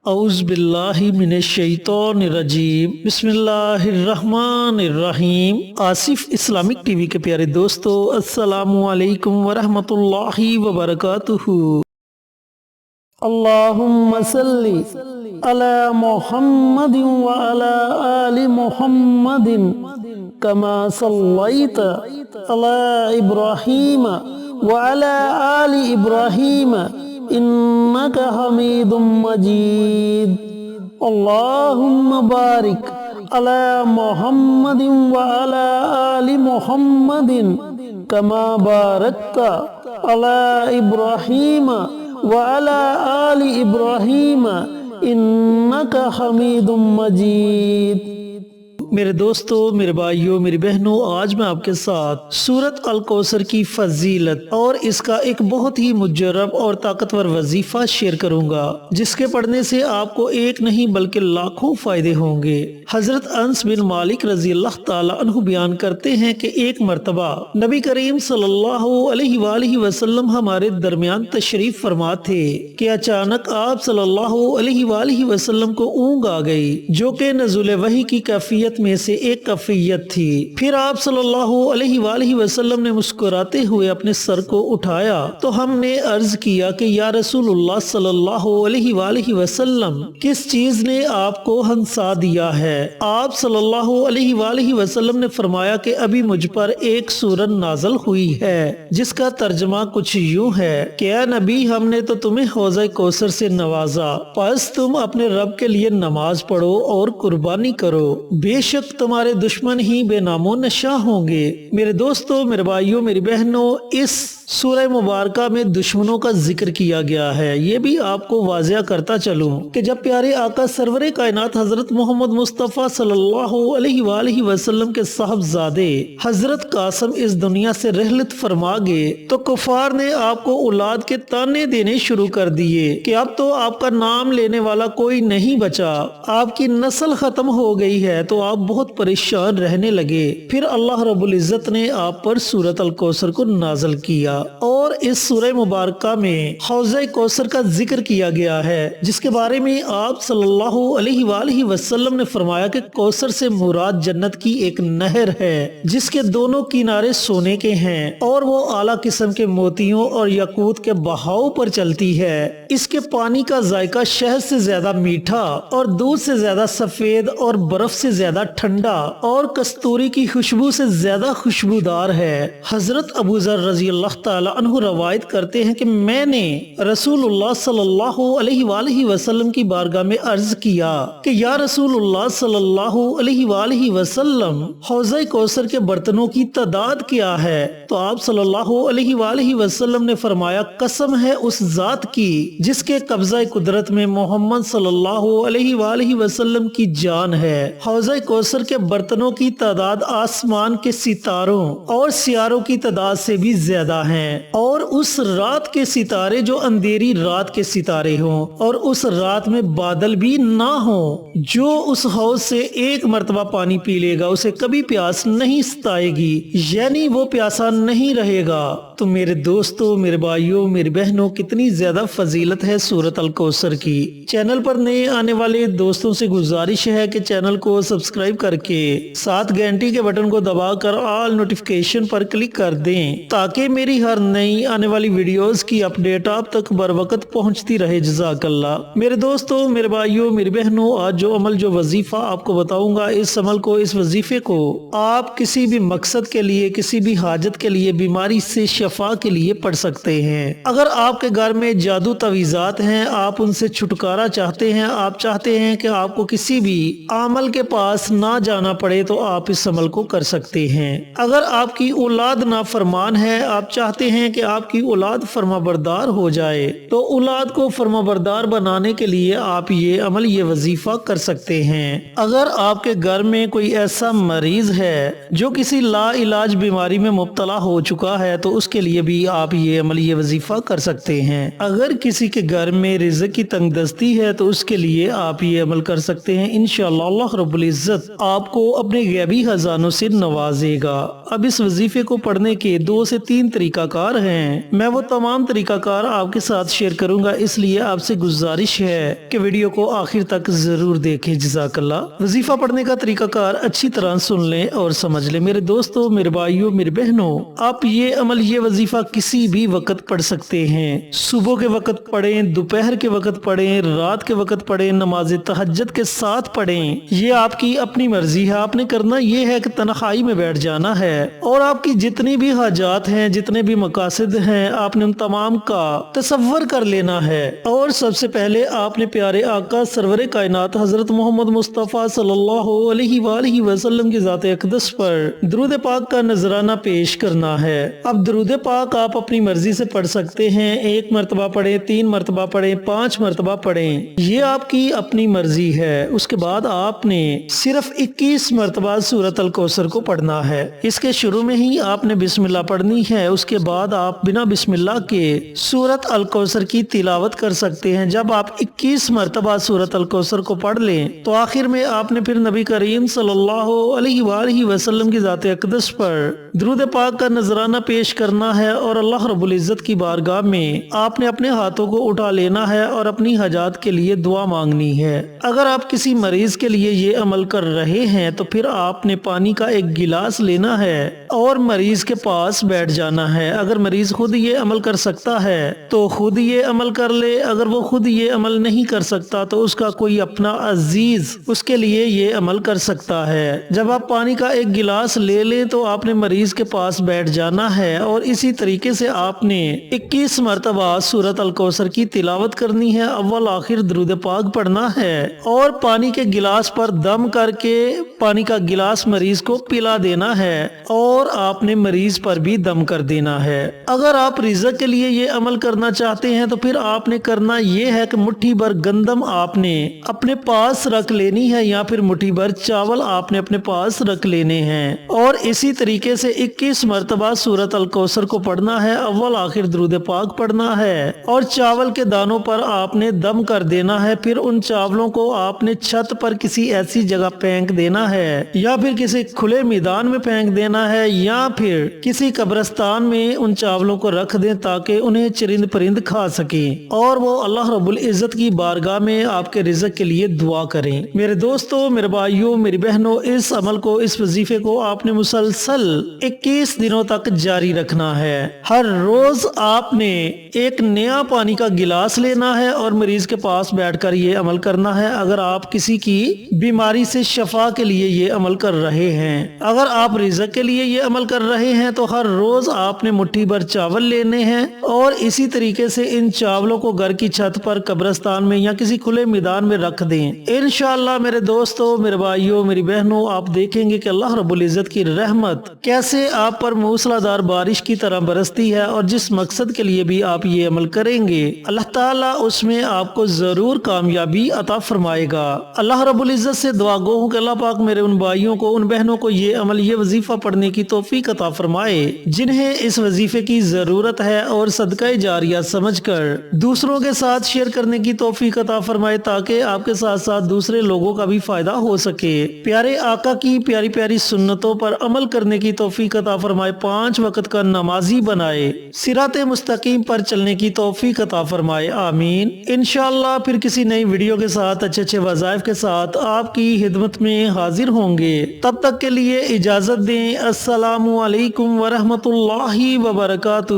اعوذ باللہ من الشیطان الرجیم بسم اللہ الرحمن الرحیم۔ آصف اسلامک ٹی وی کے پیارے دوستو، السلام علیکم ورحمۃ اللہ وبرکاتہ۔ اللہم صلی علی محمد وعلی آل محمد کما صلیت علی ابراہیم وعلی آل ابراہیم انک حمید مجید۔ اللہم بارک علی محمد وعلی آل محمد کما بارکت علی ابراہیم وعلی آل ابراہیم انک حمید مجید۔ میرے دوستو، میرے بھائیوں، میری بہنوں، آج میں آپ کے ساتھ سورۃ الکوثر کی فضیلت اور اس کا ایک بہت ہی مجرب اور طاقتور وظیفہ شیئر کروں گا، جس کے پڑھنے سے آپ کو ایک نہیں بلکہ لاکھوں فائدے ہوں گے۔ حضرت انس بن مالک رضی اللہ تعالی عنہ بیان کرتے ہیں کہ ایک مرتبہ نبی کریم صلی اللہ علیہ وآلہ وسلم ہمارے درمیان تشریف فرما تھے کہ اچانک آپ صلی اللہ علیہ وآلہ وسلم کو اونگ آ گئی، جو کہ نزول وحی کی کیفیت میں سے ایک کیفیت تھی۔ پھر آپ صلی اللہ علیہ وآلہ وسلم نے مسکراتے ہوئے اپنے سر کو اٹھایا تو ہم نے عرض کیا کہ یا رسول اللہ صلی اللہ علیہ وآلہ وسلم، کس چیز نے آپ کو ہنسا دیا ہے؟ آپ صلی اللہ علیہ وآلہ وسلم نے فرمایا کہ ابھی مجھ پر ایک سورت نازل ہوئی ہے جس کا ترجمہ کچھ یوں ہے کہ اے نبی، ہم نے تو تمہیں حوض کوثر سے نوازا، پس تم اپنے رب کے لیے نماز پڑھو اور قربانی کرو، بے شک تمہارے دشمن ہی بے نام و نشاں ہوں گے۔ میرے دوستو، میرے بھائیوں، میری بہنوں، اس سورہ مبارکہ میں دشمنوں کا ذکر کیا گیا ہے۔ یہ بھی آپ کو واضح کرتا چلوں کہ جب پیارے آقا سرور کائنات حضرت محمد مصطفیٰ صلی اللہ علیہ وآلہ وسلم کے صاحبزادے حضرت قاسم اس دنیا سے رحلت فرما گئے تو کفار نے آپ کو اولاد کے تانے دینے شروع کر دیے کہ اب تو آپ کا نام لینے والا کوئی نہیں بچا، آپ کی نسل ختم ہو گئی ہے، تو آپ بہت پریشان رہنے لگے۔ پھر اللہ رب العزت نے آپ پر سورۃ الکوثر کو نازل کیا اور اس سورہ مبارکہ میں حوض کوثر کا ذکر کیا گیا ہے، جس کے بارے میں آپ صلی اللہ علیہ وآلہ وسلم نے فرمایا کہ کوثر سے مراد جنت کی ایک نہر ہے جس کے دونوں کنارے سونے کے ہیں اور وہ اعلیٰ قسم کے موتیوں اور یاقوت کے بہاؤ پر چلتی ہے۔ اس کے پانی کا ذائقہ شہد سے زیادہ میٹھا اور دودھ سے زیادہ سفید اور برف سے زیادہ ٹھنڈا اور کستوری کی خوشبو سے زیادہ خوشبودار ہے۔ حضرت ابو ذر رضی اللہ تعالی عنہ روایت کرتے ہیں کہ میں نے رسول اللہ صلی اللہ علیہ وآلہ وسلم کی بارگاہ میں عرض کیا کہ یا رسول اللہ صلی اللہ علیہ وآلہ وسلم، حوض کوثر کے برتنوں کی تعداد کیا ہے؟ تو آپ صلی اللہ علیہ وآلہ وسلم نے فرمایا، قسم ہے اس ذات کی جس کے قبضہ قدرت میں محمد صلی اللہ علیہ وآلہ وسلم کی جان ہے، حوض کوثر کے برتنوں کی تعداد آسمان کے ستاروں اور سیاروں کی تعداد سے بھی زیادہ ہیں، اور اس رات کے ستارے جو اندھیری رات کے ستارے ہوں، اور اس رات میں بادل بھی نہ ہوں۔ جو اس حوض سے ایک مرتبہ پانی پی لے گا اسے کبھی پیاس نہیں ستائے گی، یعنی وہ پیاسا نہیں رہے گا۔ تو میرے دوستو، میرے بھائیوں، میری بہنوں، کتنی زیادہ فضیلت ہے سورۃ الکوثر کی۔ چینل پر نئے آنے والے دوستوں سے گزارش ہے کہ چینل کو سبسکرائب کر کے ساتھ گھنٹی کے بٹن کو دبا کر آل نوٹیفیکیشن پر کلک کر دیں تاکہ میری ہر نئی آنے والی ویڈیوز کی اپڈیٹ آپ تک بر وقت پہنچتی رہے۔ جزاک اللہ۔ میرے دوستو، میرے بھائیوں، میری بہنوں، آج جو عمل، جو وظیفہ آپ کو بتاؤں گا، اس عمل کو، اس وظیفے کو آپ کسی بھی مقصد کے لیے، کسی بھی حاجت کے لیے، بیماری سے شفا کے لیے پڑھ سکتے ہیں۔ اگر آپ کے گھر میں جادو تعویذات ہیں، آپ ان سے چھٹکارا چاہتے ہیں، آپ چاہتے ہیں کہ آپ کو کسی بھی عامل کے پاس نہ جانا پڑے، تو آپ اس عمل کو کر سکتے ہیں۔ اگر آپ کی اولاد نافرمان ہے، آپ چاہتے ہیں کہ آپ کی اولاد فرما بردار ہو جائے، تو اولاد کو فرما بردار بنانے کے لیے آپ یہ عمل، یہ وظیفہ کر سکتے ہیں۔ اگر آپ کے گھر میں کوئی ایسا مریض ہے جو کسی لا علاج بیماری میں مبتلا ہو چکا ہے، تو اس کے لیے بھی آپ یہ عمل، یہ وظیفہ کر سکتے ہیں۔ اگر کسی کے گھر میں رزق کی تنگ دستی ہے تو اس کے لیے آپ یہ عمل کر سکتے ہیں۔ انشاءاللہ اللہ رب العزت آپ کو اپنے غیبی خزانوں سے نوازے گا۔ اب اس وظیفے کو پڑھنے کے 2 سے 3 طریقہ کار ہیں میں وہ تمام طریقہ کار آپ کے ساتھ شیئر کروں گا، اس لیے آپ سے گزارش ہے کہ ویڈیو کو آخر تک ضرور دیکھیں۔ جزاک اللہ۔ وظیفہ پڑھنے کا طریقہ کار اچھی طرح سن لیں اور سمجھ لیں۔ میرے دوستو، میرے بھائیو، میرے بہنوں، آپ یہ عمل، یہ وظیفہ کسی بھی وقت پڑھ سکتے ہیں۔ صبح کے وقت پڑھیں، دوپہر کے وقت پڑھیں، رات کے وقت پڑھیں، نماز تہجد کے ساتھ پڑھیں، یہ آپ کی اپنی مرضی ہے۔ آپ نے کرنا یہ ہے کہ تنہائی میں بیٹھ جانا ہے اور آپ کی جتنی بھی حاجات ہیں، جتنے بھی مقاصد ہیں، آپ نے ان تمام کا تصور کر لینا ہے۔ اور سب سے پہلے آپ نے پیارے آقا سرور کائنات حضرت محمد مصطفیٰ صلی اللہ علیہ وآلہ وسلم کی ذات اقدس پر درود پاک کا نذرانہ پیش کرنا ہے۔ اب درود پاک آپ اپنی مرضی سے پڑھ سکتے ہیں، 1 مرتبہ پڑھیں، 3 مرتبہ پڑھیں، 5 مرتبہ پڑھیں، یہ آپ کی اپنی مرضی ہے۔ اس کے بعد آپ نے صرف 21 مرتبہ سورۃ الکوثر کو پڑھنا ہے۔ اس کے شروع میں ہی آپ نے بسم اللہ پڑھنی ہے، اس کے بعد آپ بنا بسم اللہ کے سورۃ الکوثر کی تلاوت کر سکتے ہیں۔ جب آپ 21 مرتبہ سورۃ الکوثر کو پڑھ لیں تو آخر میں آپ نے پھر نبی کریم صلی اللہ علیہ وآلہ وسلم کی ذات اقدس پر درود پاک کا نذرانہ پیش کرنا ہے اور اللہ رب العزت کی بارگاہ میں آپ نے اپنے ہاتھوں کو اٹھا لینا ہے اور اپنی حاجات کے لیے دعا مانگنی ہے۔ اگر آپ کسی مریض کے لیے یہ عمل کر رہے ہیں تو پھر آپ نے پانی کا ایک گلاس لینا ہے اور مریض کے پاس بیٹھ جانا ہے۔ اگر مریض خود یہ عمل کر سکتا ہے تو خود یہ عمل کر لے، اگر وہ خود یہ عمل نہیں کر سکتا تو اس کا کوئی اپنا عزیز اس کے لیے یہ عمل کر سکتا ہے۔ جب آپ پانی کا ایک گلاس لے لیں تو آپ نے مریض کے پاس بیٹھ جانا ہے اور اسی طریقے سے آپ نے 21 مرتبہ سورۃ الکوثر کی تلاوت کرنی ہے، اول آخر درود پاک پڑھنا ہے اور پانی کے گلاس پر دم کر کے پانی کا گلاس مریض کو پلا دینا ہے اور آپ نے مریض پر بھی دم کر دینا ہے۔ اگر آپ رزق کے لیے یہ عمل کرنا چاہتے ہیں تو پھر آپ نے کرنا یہ ہے کہ مٹھی بھر گندم آپ نے اپنے پاس رکھ لینی ہے یا پھر مٹھی بھر چاول آپ نے اپنے پاس رکھ لینے ہیں اور اسی طریقے سے 21 مرتبہ سورۃ الکوثر کو پڑھنا ہے، اول آخر درود پاک پڑھنا ہے اور چاول کے دانوں پر آپ نے دم کر دینا ہے۔ پھر ان چاولوں کو آپ نے چھت پر کسی ایسی جگہ پھینک دینا ہے یا پھر کسی کھلے میدان میں پھینک دینا ہے یا پھر کسی قبرستان میں ان چاولوں کو رکھ دیں تاکہ انہیں چرند پرند کھا سکیں اور وہ اللہ رب العزت کی بارگاہ میں آپ کے رزق کے لیے دعا کریں۔ میرے دوستو، میرے بھائیوں، میری بہنوں، اس عمل کو، اس وظیفے کو آپ نے مسلسل 21 دنوں تک جاری رکھنا ہے۔ ہر روز آپ نے ایک نیا پانی کا گلاس لینا ہے اور مریض کے پاس بیٹھ کر یہ عمل کرنا ہے۔ اگر آپ کسی کی بیماری سے شفا کے لیے یہ عمل کر رہے ہیں، اگر آپ رزق کے لیے یہ عمل کر رہے ہیں تو ہر روز آپ نے مٹھی بھر چاول لینے ہیں اور اسی طریقے سے ان چاولوں کو گھر کی چھت پر، قبرستان میں یا کسی کھلے میدان میں رکھ دیں۔ انشاءاللہ میرے دوستو، میرے بھائیوں، میری بہنوں، آپ دیکھیں گے کہ اللہ رب العزت کی رحمت کیسے آپ پر موسلادھار بارش کی طرح برستی ہے اور جس مقصد کے لیے بھی آپ یہ عمل کریں گے اللہ تعالیٰ اس میں آپ کو ضرور کامیابی عطا فرمائے گا۔ اللہ رب العزت سے دعا گو ہوں کہ اللہ پاک میرے ان بھائیوں کو، ان بہنوں کو یہ عمل، یہ وظیفہ پڑھنے کی توفیق عطا فرمائے جنہیں اس وظیفے کی ضرورت ہے اور صدقہ جاریہ سمجھ کر دوسروں کے ساتھ شیئر کرنے کی توفیق عطا فرمائے تاکہ آپ کے ساتھ ساتھ دوسرے لوگوں کا بھی فائدہ ہو سکے۔ پیارے آقا کی پیاری پیاری سنتوں پر عمل کرنے کی توفیق عطا فرمائے، 5 وقت کا نمازی بنائے، صراط مستقیم پر چلنے کی توفیق عطا فرمائے، آمین۔ انشاءاللہ پھر کسی نئی ویڈیو کے ساتھ، اچھے اچھے وظائف کے ساتھ آپ کی خدمت میں حاضر ہوں گے۔ تب تک کے لیے اجازت دیں۔ السلام علیکم ورحمۃ اللہ وبرکاتہ۔